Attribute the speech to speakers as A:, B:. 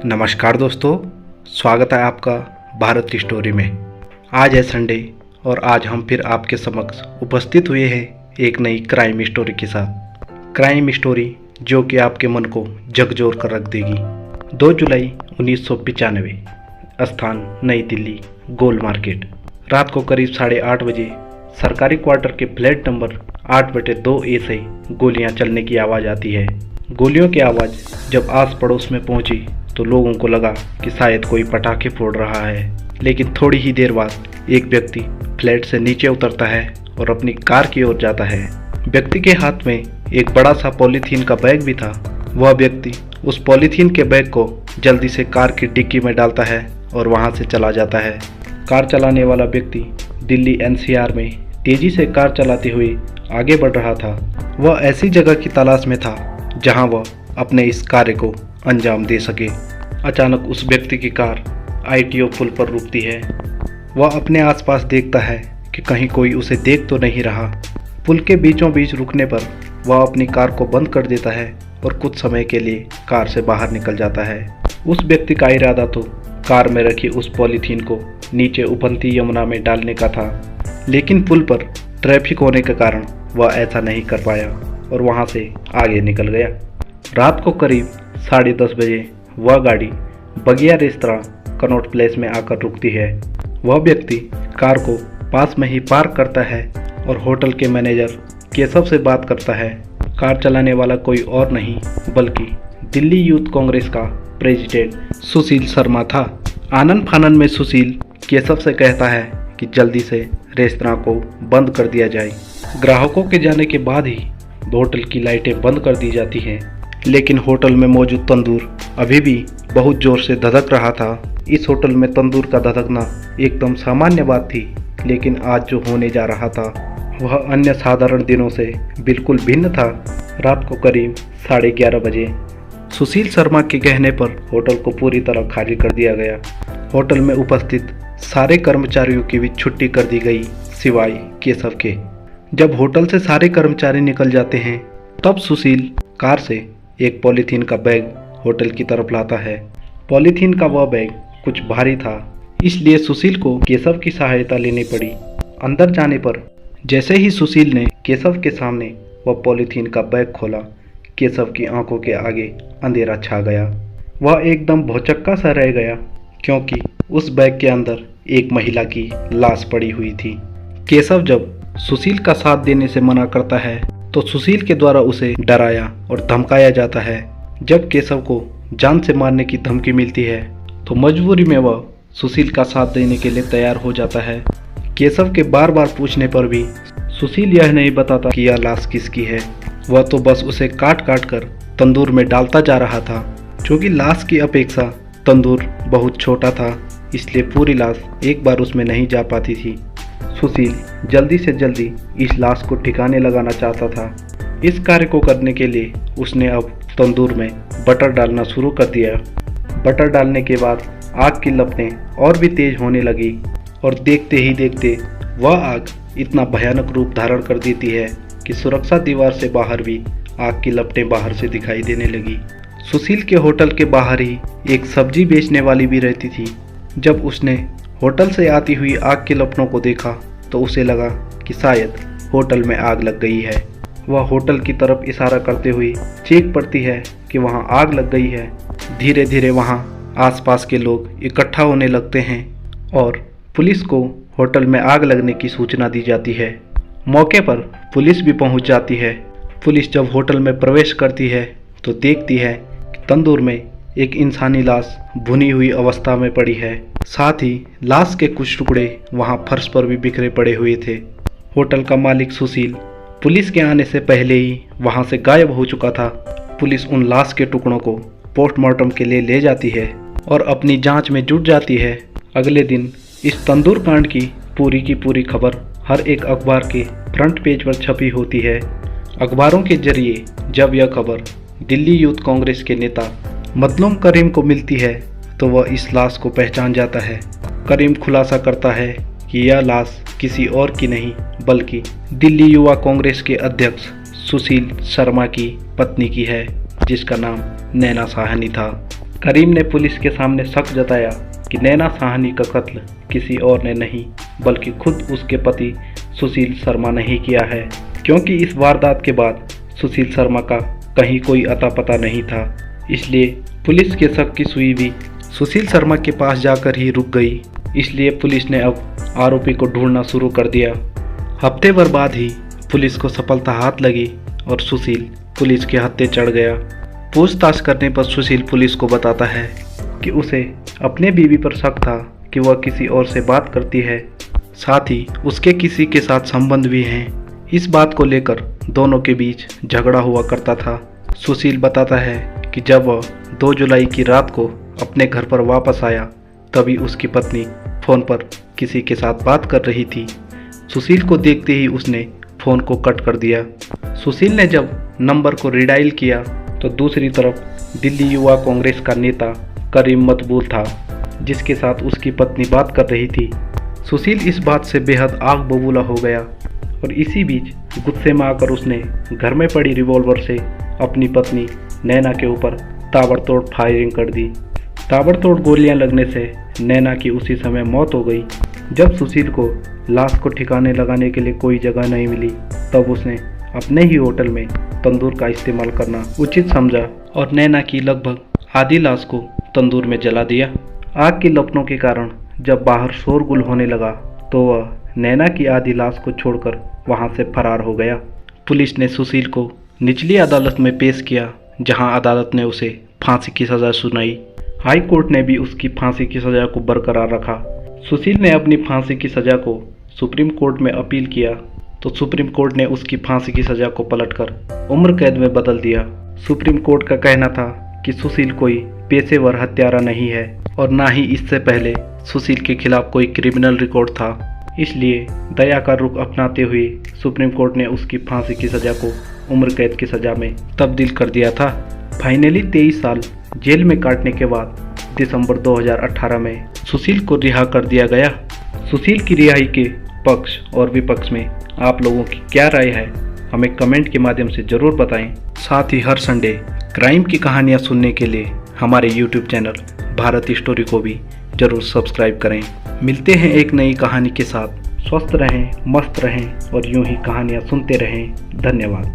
A: नमस्कार दोस्तों, स्वागत है आपका भारत स्टोरी में। आज है संडे और आज हम फिर आपके समक्ष उपस्थित हुए हैं एक नई क्राइम स्टोरी के साथ। क्राइम स्टोरी जो कि आपके मन को झकझोर कर रख देगी। 2 जुलाई 1995, स्थान नई दिल्ली, गोल मार्केट। रात को करीब 8:30 बजे सरकारी क्वार्टर के फ्लैट नंबर 8/2 से गोलियां चलने की आवाज़ आती है। गोलियों की आवाज़ जब आस पड़ोस में पहुंची तो लोगों को लगा कि शायद कोई पटाखे फोड़ रहा है, लेकिन थोड़ी ही देर बाद एक व्यक्ति फ्लैट से नीचे उतरता है और अपनी कार की ओर जाता है। व्यक्ति के हाथ में एक बड़ा सा पॉलीथीन का बैग भी था। वह व्यक्ति उस पॉलीथीन के बैग को जल्दी से कार की डिक्की में डालता है और वहां से चला जाता है। कार चलाने वाला व्यक्ति दिल्ली एनसीआर में तेजी से कार चलाते हुए आगे बढ़ रहा था। वह ऐसी जगह की तलाश में था जहां वह अपने इस कार्य को अंजाम दे सके। अचानक उस व्यक्ति की कार आईटीओ पुल पर रुकती है। वह अपने आसपास देखता है कि कहीं कोई उसे देख तो नहीं रहा। पुल के बीचों बीच रुकने पर वह अपनी कार को बंद कर देता है और कुछ समय के लिए कार से बाहर निकल जाता है। उस व्यक्ति का इरादा तो कार में रखी उस पॉलीथीन को नीचे उफनती यमुना में डालने का था, लेकिन पुल पर ट्रैफिक होने के कारण वह ऐसा नहीं कर पाया और वहां से आगे निकल गया। रात को करीब 10:30 बजे वह गाड़ी बगिया रेस्तरां कनॉट प्लेस में आकर रुकती है। वह व्यक्ति कार को पास में ही पार्क करता है और होटल के मैनेजर केशव से बात करता है। कार चलाने वाला कोई और नहीं बल्कि दिल्ली यूथ कांग्रेस का प्रेसिडेंट सुशील शर्मा था। आनन फानन में सुशील केशव से कहता है कि जल्दी से रेस्तरां को बंद कर दिया जाए। ग्राहकों के जाने के बाद ही होटल की लाइटें बंद कर दी जाती हैं, लेकिन होटल में मौजूद तंदूर अभी भी बहुत जोर से धधक रहा था। इस होटल में तंदूर का धधकना एकदम सामान्य बात थी, लेकिन आज जो होने जा रहा था वह अन्य साधारण दिनों से बिल्कुल भिन्न था। रात को करीब 11:30 बजे सुशील शर्मा के कहने पर होटल को पूरी तरह खाली कर दिया गया। होटल में उपस्थित सारे कर्मचारियों की भी छुट्टी कर दी गई सिवाय केशव के। जब होटल से सारे कर्मचारी निकल जाते हैं तब सुशील कार से एक पॉलीथीन का बैग होटल की तरफ लाता है। पॉलीथीन का वह बैग कुछ भारी था, इसलिए सुशील को केशव की सहायता लेनी पड़ी। अंदर जाने पर जैसे ही सुशील ने केशव के सामने वह पॉलीथीन का बैग खोला, केशव की आंखों के आगे अंधेरा छा गया। वह एकदम भौचक्का सा रह गया क्योंकि उस बैग के अंदर एक महिला की लाश पड़ी हुई थी। केशव जब सुशील का साथ देने से मना करता है तो सुशील के द्वारा उसे डराया और धमकाया जाता है। जब केशव को जान से मारने की धमकी मिलती है तो मजबूरी में वह सुशील का साथ देने के लिए तैयार हो जाता है। केशव के बार बार पूछने पर भी सुशील यह नहीं बताता कि यह लाश किसकी है। वह तो बस उसे काट काट कर तंदूर में डालता जा रहा था। क्योंकि लाश की अपेक्षा तंदूर बहुत छोटा था, इसलिए पूरी लाश एक बार उसमें नहीं जा पाती थी। सुशील जल्दी से जल्दी इस लाश को ठिकाने लगाना चाहता था। इस कार्य को करने के लिए उसने अब तंदूर में बटर डालना शुरू कर दिया। बटर डालने के बाद आग की लपटें और भी तेज होने लगी और देखते ही देखते वह आग इतना भयानक रूप धारण कर देती है कि सुरक्षा दीवार से बाहर भी आग की लपटें बाहर से दिखाई देने लगी। सुशील के होटल के बाहर ही एक सब्जी बेचने वाली भी रहती थी। जब उसने होटल से आती हुई आग की लपटों को देखा तो उसे लगा कि शायद होटल में आग लग गई है। वह होटल की तरफ इशारा करते हुए चीख पड़ती है कि वहां आग लग गई है। धीरे धीरे वहां आसपास के लोग इकट्ठा होने लगते हैं और पुलिस को होटल में आग लगने की सूचना दी जाती है। मौके पर पुलिस भी पहुंच जाती है। पुलिस जब होटल में प्रवेश करती है तो देखती है कि तंदूर में एक इंसानी लाश भुनी हुई अवस्था में पड़ी है। साथ ही लाश के कुछ टुकड़े वहां फर्श पर भी बिखरे पड़े हुए थे। होटल का मालिक सुशील पुलिस के आने से पहले ही वहां से गायब हो चुका था। पुलिस उन लाश के टुकड़ों को पोस्टमार्टम के लिए ले जाती है और अपनी जांच में जुट जाती है। अगले दिन इस तंदूर कांड की पूरी खबर हर एक अखबार के फ्रंट पेज पर छपी होती है। अखबारों के जरिए जब यह खबर दिल्ली यूथ कांग्रेस के नेता मजलूम करीम को मिलती है तो वह इस लाश को पहचान जाता है। करीम खुलासा करता है कि यह लाश किसी और की नहीं बल्कि दिल्ली युवा कांग्रेस के अध्यक्ष सुशील शर्मा की पत्नी की है, जिसका नाम नैना साहनी था। करीम ने पुलिस के सामने शक जताया कि नैना साहनी का कत्ल किसी और ने नहीं बल्कि खुद उसके पति सुशील शर्मा ने ही किया है, क्योंकि इस वारदात के बाद सुशील शर्मा का कहीं कोई अता पता नहीं था। इसलिए पुलिस के शक की सुई भी सुशील शर्मा के पास जाकर ही रुक गई। इसलिए पुलिस ने अब आरोपी को ढूंढना शुरू कर दिया। हफ्ते भर बाद ही पुलिस को सफलता हाथ लगी और सुशील पुलिस के हत्थे चढ़ गया। पूछताछ करने पर सुशील पुलिस को बताता है कि उसे अपने बीवी पर शक था कि वह किसी और से बात करती है, साथ ही उसके किसी के साथ संबंध भी हैं। इस बात को लेकर दोनों के बीच झगड़ा हुआ करता था। सुशील बताता है कि जब वह 2 जुलाई की रात को अपने घर पर वापस आया तभी उसकी पत्नी फ़ोन पर किसी के साथ बात कर रही थी। सुशील को देखते ही उसने फ़ोन को कट कर दिया। सुशील ने जब नंबर को रिडायल किया तो दूसरी तरफ दिल्ली युवा कांग्रेस का नेता करीम मकबूल था, जिसके साथ उसकी पत्नी बात कर रही थी। सुशील इस बात से बेहद आग बबूला हो गया और इसी बीच गुस्से में आकर उसने घर में पड़ी रिवॉल्वर से अपनी पत्नी नैना के ऊपर ताबड़तोड़ फायरिंग कर दी। ताबड़तोड़ गोलियां लगने से नैना की उसी समय मौत हो गई। जब सुशील को लाश को ठिकाने लगाने के लिए कोई जगह नहीं मिली तब उसने अपने ही होटल में तंदूर का इस्तेमाल करना उचित समझा और नैना की लगभग आधी लाश को तंदूर में जला दिया। आग की लपटों के कारण जब बाहर शोरगुल होने लगा तो वह नैना की आधी लाश को छोड़कर वहां से फरार हो गया। पुलिस ने सुशील को निचली अदालत में पेश किया, जहां अदालत ने उसे फांसी की सज़ा सुनाई। हाई कोर्ट ने भी उसकी फांसी की सज़ा को बरकरार रखा। सुशील ने अपनी फांसी की सज़ा को सुप्रीम कोर्ट में अपील किया तो सुप्रीम कोर्ट ने उसकी फांसी की सज़ा को पलटकर उम्र कैद में बदल दिया। सुप्रीम कोर्ट का कहना था कि सुशील कोई पेशेवर हत्यारा नहीं है और ना ही इससे पहले सुशील के खिलाफ कोई क्रिमिनल रिकॉर्ड था। इसलिए दया का रुख अपनाते हुए सुप्रीम कोर्ट ने उसकी फांसी की सज़ा को उम्र कैद की सज़ा में तब्दील कर दिया था। फाइनली 23 साल जेल में काटने के बाद दिसंबर 2018 में सुशील को रिहा कर दिया गया। सुशील की रिहाई के पक्ष और विपक्ष में आप लोगों की क्या राय है, हमें कमेंट के माध्यम से ज़रूर बताएं। साथ ही हर संडे क्राइम की कहानियां सुनने के लिए हमारे यूट्यूब चैनल भारत स्टोरी को भी ज़रूर सब्सक्राइब करें। मिलते हैं एक नई कहानी के साथ। स्वस्थ रहें, मस्त रहें और यूं ही कहानियां सुनते रहें। धन्यवाद।